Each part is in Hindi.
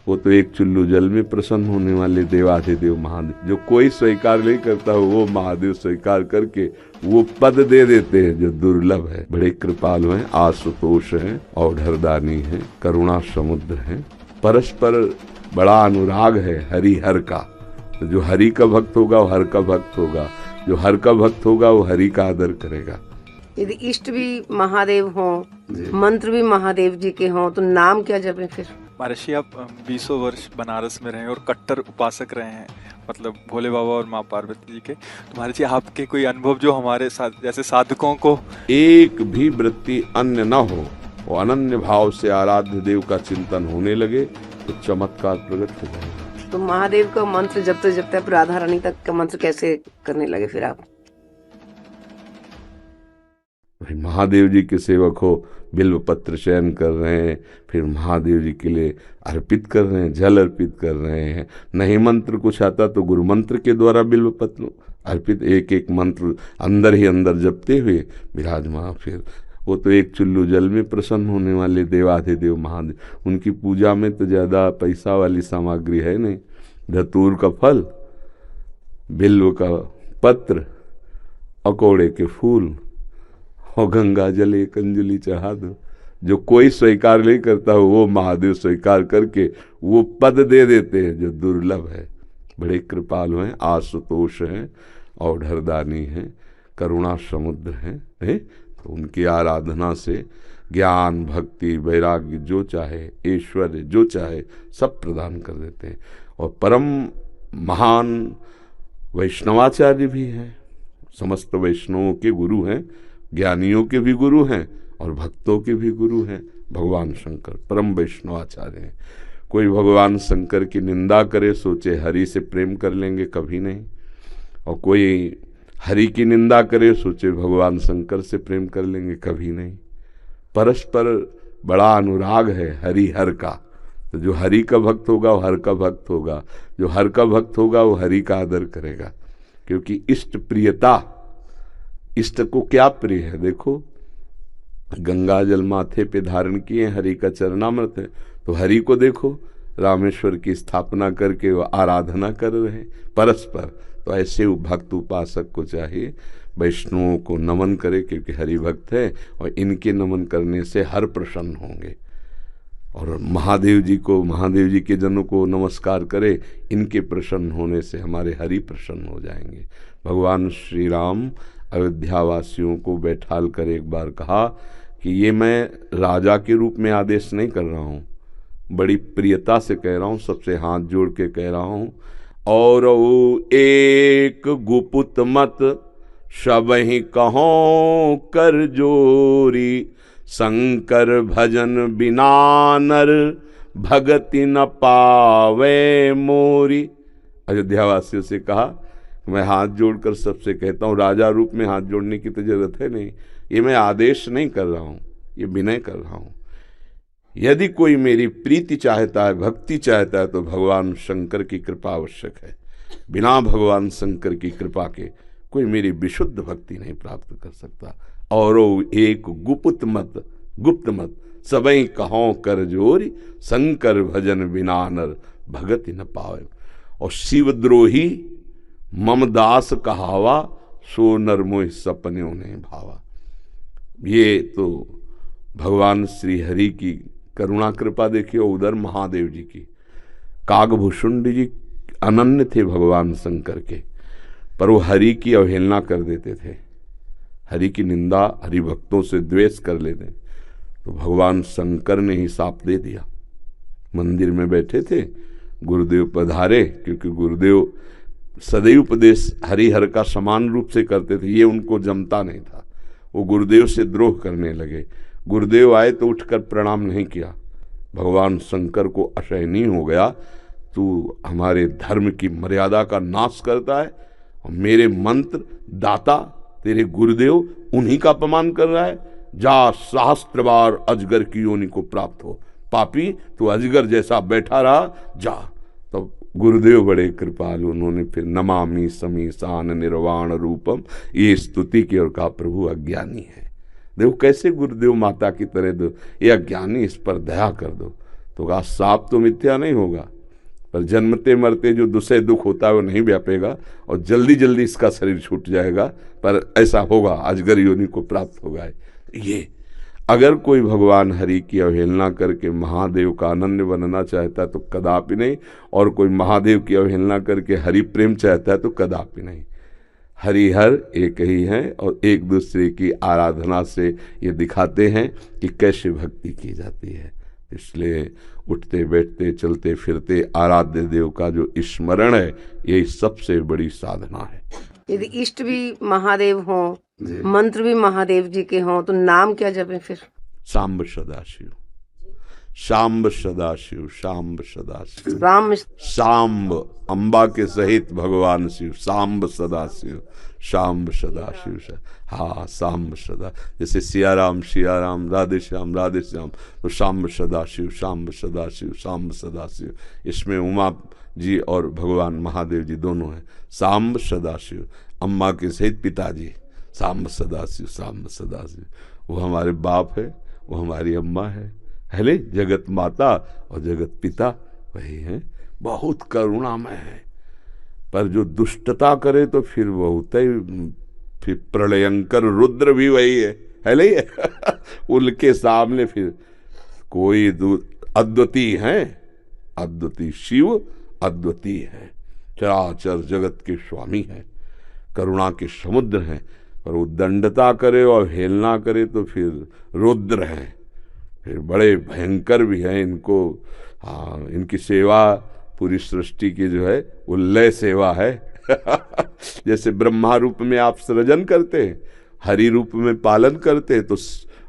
वो तो एक चुल्लू जल में प्रसन्न होने वाले देवाधिदेव महादेव, जो कोई स्वीकार नहीं करता हो वो महादेव स्वीकार करके वो पद दे देते हैं जो दुर्लभ है। बड़े कृपालु हैं, आशुतोष हैं, औढ़रदानी हैं, करुणा समुद्र हैं, परस्पर बड़ा अनुराग है हरिहर का। तो जो हरि का भक्त होगा वो हर का भक्त होगा, जो हर का भक्त होगा वो हरि का आदर करेगा। यदि इष्ट भी महादेव हों, मंत्र भी महादेव जी के हों, तो नाम क्या जपें फिर? महर्षि, आप 20 वर्ष बनारस में रहे और कट्टर उपासक रहे हैं, मतलब भोले बाबा और माँ पार्वती जी के। तो महर्षि, आपके कोई अनुभव जो हमारे साथ जैसे साधकों को एक भी वृत्ति अन्य न हो और अनन्य भाव से आराध्य देव का चिंतन होने लगे तो चमत्कार प्रकट हो जाएगा। तो महादेव का मंत्र जपते आप राधा रानी तक का मंत्र कैसे करने लगे फिर आप? महादेव जी के सेवक हो, बिल्व पत्र चयन कर रहे हैं, फिर महादेव जी के लिए अर्पित कर रहे हैं, जल अर्पित कर रहे हैं। नहीं मंत्र कुछ आता तो गुरु मंत्र के द्वारा बिल्व पत्र अर्पित, एक एक मंत्र अंदर ही अंदर जपते हुए विराजमान। फिर वो तो एक चुल्लू जल में प्रसन्न होने वाले देवाधिदेव महादेव, उनकी पूजा में तो ज़्यादा पैसा वाली सामग्री है नहीं। धतूर का फल, बिल्व का पत्र, अकोड़े के फूल और गंगा जल एक अंजलि चढ़ा दो। जो कोई स्वीकार नहीं करता हो वो महादेव स्वीकार करके वो पद दे देते हैं जो दुर्लभ है। बड़े कृपालु हैं, आशुतोष हैं, औढ़रदानी हैं, करुणा समुद्र हैं। तो उनकी आराधना से ज्ञान, भक्ति, वैराग्य जो चाहे, ऐश्वर्य जो चाहे सब प्रदान कर देते हैं। और परम महान वैष्णवाचार्य भी हैं, समस्त वैष्णवों के गुरु हैं, ज्ञानियों के भी गुरु हैं और भक्तों के भी गुरु हैं। भगवान शंकर परम वैष्णवाचार्य हैं। कोई भगवान शंकर की निंदा करे सोचे हरि से प्रेम कर लेंगे, कभी नहीं। और कोई हरि की निंदा करे सोचे भगवान शंकर से प्रेम कर लेंगे, कभी नहीं। परस्पर बड़ा अनुराग है हरिहर का। तो जो हरि का भक्त होगा वो हर का भक्त होगा, जो हर का भक्त होगा वो हरि का आदर करेगा। क्योंकि इष्ट प्रियता, इष्ट को क्या प्रिय है? देखो, गंगा जल माथे पे धारण किए, हरि का चरणामृत है, तो हरि को देखो रामेश्वर की स्थापना करके वो आराधना कर रहे हैं परस्पर। तो ऐसे भक्त उपासक को चाहिए वैष्णवों को नमन करे, क्योंकि हरि भक्त है और इनके नमन करने से हर प्रसन्न होंगे। और महादेव जी को, महादेव जी के जनों को नमस्कार करे, इनके प्रसन्न होने से हमारे हरि प्रसन्न हो जाएंगे। भगवान श्री राम अयोध्या वासियों को बैठाल कर एक बार कहा कि ये मैं राजा के रूप में आदेश नहीं कर रहा हूँ, बड़ी प्रियता से कह रहा हूँ, सबसे हाथ जोड़ के कह रहा हूँ। और एक गुपुत मत सबहि कहो कर जोरी, शंकर भजन बिना नर भगति न पावे मोरी। अयोध्या वासियों से कहा, मैं हाथ जोड़कर सबसे कहता हूँ, राजा रूप में हाथ जोड़ने की तो जरूरत है नहीं, ये मैं आदेश नहीं कर रहा हूँ, ये विनय कर रहा हूँ। यदि कोई मेरी प्रीति चाहता है, भक्ति चाहता है, तो भगवान शंकर की कृपा आवश्यक है। बिना भगवान शंकर की कृपा के कोई मेरी विशुद्ध भक्ति नहीं प्राप्त कर सकता। और एक गुप्त मत सबई कहों कर जोरी, शंकर भजन बिना नर भगति न पावे। और शिवद्रोही मम दास कहावा, सो नर मोह सपन्यों ने भावा। ये तो भगवान श्री हरि की करुणा कृपा देखिए। उधर महादेव जी की, कागभूषुंड जी अनन्य थे भगवान शंकर के, पर वो हरि की अवहेलना कर देते थे, हरि की निंदा, हरि भक्तों से द्वेष कर लेते। तो भगवान शंकर ने ही साप दे दिया। मंदिर में बैठे थे, गुरुदेव पधारे, क्योंकि गुरुदेव सदैव उपदेश हरिहर का समान रूप से करते थे, ये उनको जमता नहीं था। वो गुरुदेव से द्रोह करने लगे। गुरुदेव आए तो उठकर प्रणाम नहीं किया। भगवान शंकर को असहनीय हो गया, तू हमारे धर्म की मर्यादा का नाश करता है और मेरे मंत्र दाता तेरे गुरुदेव उन्हीं का अपमान कर रहा है। जा, सहस्त्र बार अजगर की योनि को प्राप्त हो, पापी तू अजगर जैसा बैठा रहा, जा। तो गुरुदेव बड़े कृपालु, उन्होंने फिर नमामि समीसान निर्वाण रूपम ये स्तुति की और कहा, प्रभु अज्ञानी है। देखो कैसे गुरुदेव माता की तरह दो, ये अज्ञानी, इस पर दया कर दो। तो कहा साप तो मिथ्या नहीं होगा, पर जन्मते मरते जो दूसरे दुख होता है वो नहीं व्यापेगा और जल्दी जल्दी इसका शरीर छूट जाएगा, पर ऐसा होगा, अजगर योनि को प्राप्त होगा। ये अगर कोई भगवान हरि की अवहेलना करके महादेव का अनन्य बनना चाहता है तो कदापि नहीं, और कोई महादेव की अवहेलना करके हरि प्रेम चाहता है तो कदापि नहीं। हरिहर एक ही हैं और एक दूसरे की आराधना से ये दिखाते हैं कि कैसे भक्ति की जाती है। इसलिए उठते बैठते चलते फिरते आराध्य देव का जो स्मरण है, यही सबसे बड़ी साधना है। यदि इष्ट भी महादेव हों, मंत्र भी महादेव जी के हों, तो नाम क्या जपें फिर? सांब सदाशिव, सांब सदाशिव, सांब सदाशिव, राम सांब अंबा के सहित भगवान शिव, सांब सदाशिव, सांब सदाशिव। हाँ, सांब सदा, जैसे सिया राम राधे श्याम तो सांब सदाशिव, सांब सदाशिव, सांब सदाशिव। इसमें उमा जी और भगवान महादेव जी दोनों हैं। सांब सदाशिव, अम्मा के सहित पिताजी, सांब सदाशिव, सांब सदाशिव। वो हमारे बाप है, वो हमारी अम्मा है, हेले जगत माता और जगत पिता वही है। बहुत करुणामय है, पर जो दुष्टता करे तो फिर बहुत ही, फिर प्रलयंकर रुद्र भी वही है ले उनके सामने फिर कोई अद्वितीय है, अद्वितीय शिव अद्वितीय है, चराचर जगत के स्वामी है, करुणा के समुद्र हैं। पर वो दंडता करे और हेलना करे तो फिर रुद्र हैं, फिर बड़े भयंकर भी हैं। इनको हाँ, इनकी सेवा पूरी सृष्टि की जो है वो लय सेवा है। जैसे ब्रह्मा रूप में आप सृजन करते हैं, हरि रूप में पालन करते हैं, तो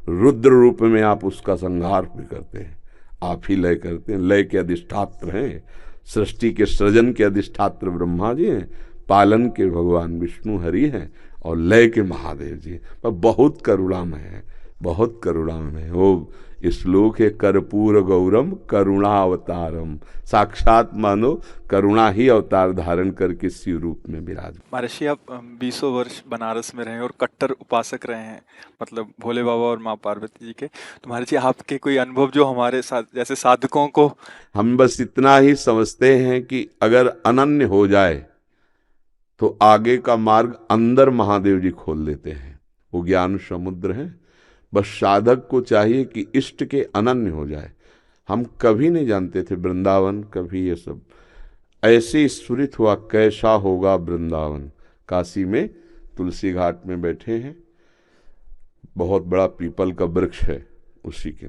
रुद्र रूप में आप उसका संहार भी करते हैं, आप ही लय करते हैं। लय के अधिष्ठात्र हैं, सृष्टि के सृजन के अधिष्ठात्र ब्रह्मा जी हैं, पालन के भगवान विष्णु हरि हैं और लय के महादेव जी। पर बहुत करुणामय है, बहुत करुणामय है। वो श्लोक है, कर्पूर गौरम करुणावतारम, साक्षात मानो करुणा ही अवतार धारण करके शिव रूप में विराज। महर्षि, आप 20 वर्ष बनारस में रहे और कट्टर उपासक रहे हैं, मतलब भोले बाबा और माँ पार्वती जी के। तो महर्षि, आपके कोई अनुभव जो हमारे साथ जैसे साधकों को, हम बस इतना ही समझते हैं कि अगर अनन्य हो जाए तो आगे का मार्ग अंदर महादेव जी खोल देते हैं। वो ज्ञान समुद्र है, बस साधक को चाहिए कि इष्ट के अनन्य हो जाए। हम कभी नहीं जानते थे वृंदावन, कभी ये सब ऐसे स्फुरित हुआ कैसा होगा वृंदावन। काशी में तुलसी घाट में बैठे हैं, बहुत बड़ा पीपल का वृक्ष है उसी के,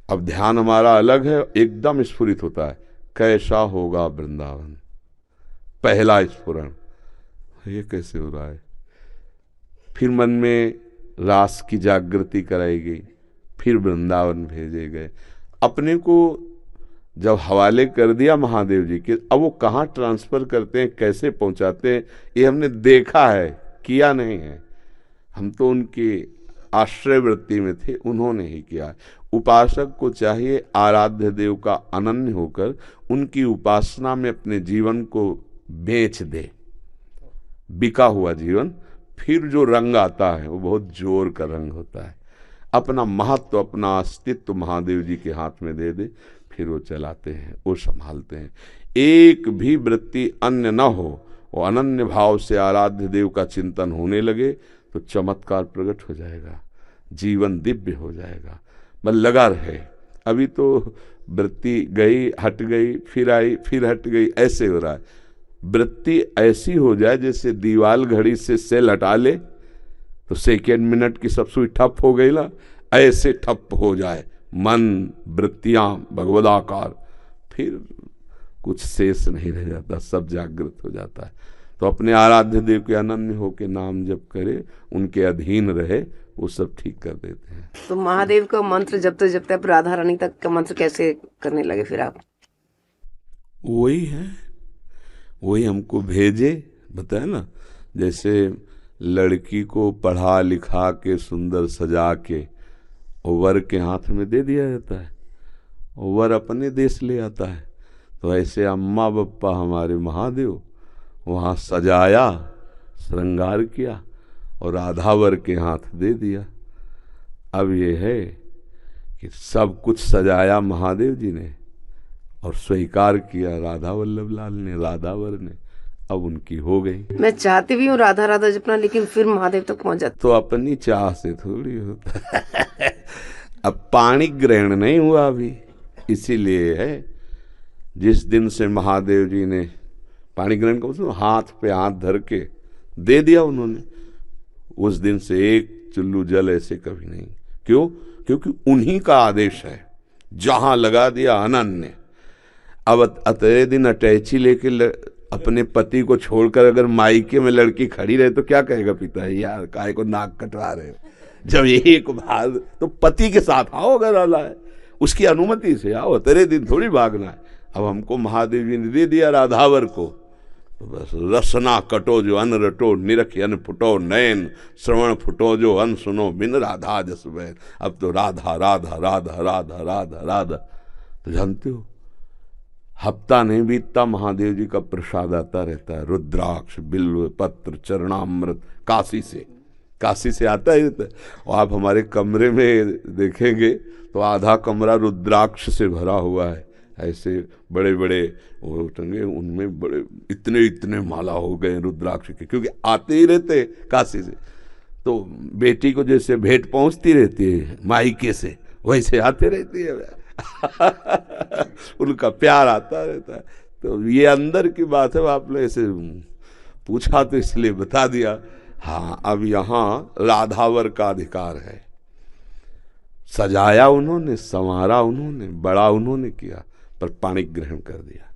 अब ध्यान हमारा अलग है, एकदम स्फुरित होता है कैसा होगा वृंदावन। पहला स्फुरण, ये कैसे हो रहा है। फिर मन में रास की जागृति कराई गई, फिर वृंदावन भेजे गए। अपने को जब हवाले कर दिया महादेव जी के, अब वो कहाँ ट्रांसफर करते हैं, कैसे पहुंचाते हैं, ये हमने देखा है, किया नहीं है। हम तो उनके आश्रय वृत्ति में थे, उन्होंने ही किया। उपासक को चाहिए आराध्य देव का अनन्य होकर उनकी उपासना में अपने जीवन को बेच दे। बिका हुआ जीवन, फिर जो रंग आता है वो बहुत जोर का रंग होता है। अपना महत्व, अपना अस्तित्व महादेव जी के हाथ में दे दे, फिर वो चलाते हैं, वो संभालते हैं। एक भी वृत्ति अन्य न हो, वो अनन्य भाव से आराध्य देव का चिंतन होने लगे तो चमत्कार प्रकट हो जाएगा, जीवन दिव्य हो जाएगा। बस लगा रहे। अभी तो वृत्ति गई, हट गई, फिर आई, फिर हट गई, ऐसे हो रहा है। वृत्ति ऐसी हो जाए जैसे दीवाल घड़ी से सेल हटा ले तो सेकेंड मिनट की सब सुई ठप हो गई ना, ऐसे ठप हो जाए मन, वृत्तियां भगवदाकार, फिर कुछ शेष नहीं रह जाता, सब जागृत हो जाता है। तो अपने आराध्य देव के अनन्य होके नाम जप करे, उनके अधीन रहे, वो सब ठीक कर देते हैं। तो महादेव का मंत्र जपते जपते आप राधा रानी तक का मंत्र कैसे करने लगे फिर आप? वही है, वही हमको भेजे, बताया ना। जैसे लड़की को पढ़ा लिखा के सुंदर सजा के वर के हाथ में दे दिया जाता है, वर अपने देश ले आता है। तो ऐसे अम्मा बप्पा हमारे महादेव वहाँ सजाया, श्रृंगार किया और राधा वर के हाथ दे दिया। अब ये है कि सब कुछ सजाया महादेव जी ने और स्वीकार किया राधा वल्लभ लाल ने, राधावर ने। अब उनकी हो गई। मैं चाहती भी हूँ राधा राधा जपना, लेकिन फिर महादेव तक पहुंच जाती। तो अपनी चाह से थोड़ी होता है। अब पाणी ग्रहण नहीं हुआ अभी, इसीलिए है जिस दिन से महादेव जी ने पाणी ग्रहण का मतलब हाथ पे हाथ धर के दे दिया उन्होंने, उस दिन से एक चुल्लू जल ऐसे कभी नहीं। क्यों? क्योंकि उन्हीं का आदेश है, जहां लगा दिया अनन्य। अब अतरे दिन अटैची लेके अपने पति को छोड़कर अगर मायके में लड़की खड़ी रहे तो क्या कहेगा पिता, यार काहे को नाक कटवा रहे हो। जब एक बार तो पति के साथ आओ, अगर आला है उसकी अनुमति से आओ, तेरे दिन थोड़ी भागना है। अब हमको महादेव जी ने दे दिया राधावर को, तो बस रसना कटो जो अन रटो, निरख अन फुटो नयन, श्रवण फुटो जो अन सुनो, बिन राधा जस बैन। अब तो राधा राधा राधा राधा राधा राधा। तो जानते हो हफ्ता नहीं बीतता महादेव जी का प्रसाद आता रहता है, रुद्राक्ष बिल्व पत्र चरणामृत काशी से आता ही रहता है। और आप हमारे कमरे में देखेंगे तो आधा कमरा रुद्राक्ष से भरा हुआ है, ऐसे बड़े बड़े वो टंगे, उनमें बड़े इतने इतने माला हो गए रुद्राक्ष के, क्योंकि आते ही रहते काशी से। तो बेटी को जैसे भेंट पहुंचती रहती है मायके से, वैसे आते रहती है। उनका प्यार आता रहता है। तो ये अंदर की बात है, आपने ऐसे पूछा तो इसलिए बता दिया। हाँ, अब यहाँ राधावर का अधिकार है। सजाया उन्होंने, संवारा उन्होंने, बड़ा उन्होंने किया, पर पाणी ग्रहण कर दिया,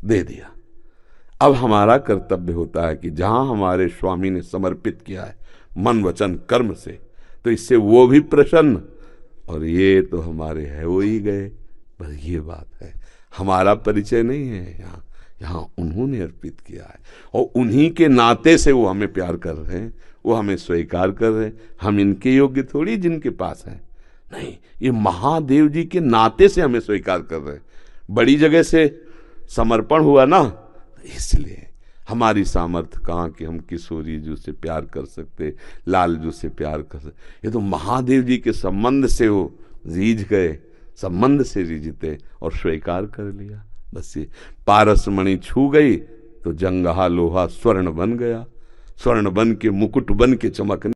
दे दिया। अब हमारा कर्तव्य होता है कि जहां हमारे स्वामी ने समर्पित किया है मन वचन कर्म से, तो इससे वो भी प्रसन्न, और ये तो हमारे है वो ही गए। बस ये बात है, हमारा परिचय नहीं है यहाँ, यहाँ उन्होंने अर्पित किया है और उन्हीं के नाते से वो हमें प्यार कर रहे हैं, वो हमें स्वीकार कर रहे हैं। हम इनके योग्य थोड़ी जिनके पास हैं, नहीं, ये महादेव जी के नाते से हमें स्वीकार कर रहे हैं। बड़ी जगह से समर्पण हुआ ना, इसलिए हमारी सामर्थ्य कहाँ कि हम किशोरी जी से प्यार कर सकते, लाल जी से प्यार कर सकते। ये तो महादेव जी के संबंध से वो रीझ गए, संबंध से रीझते और स्वीकार कर लिया। बस ये पारस मणि छू गई तो जंगहा लोहा स्वर्ण बन गया, स्वर्ण बन के मुकुट बन के चमकने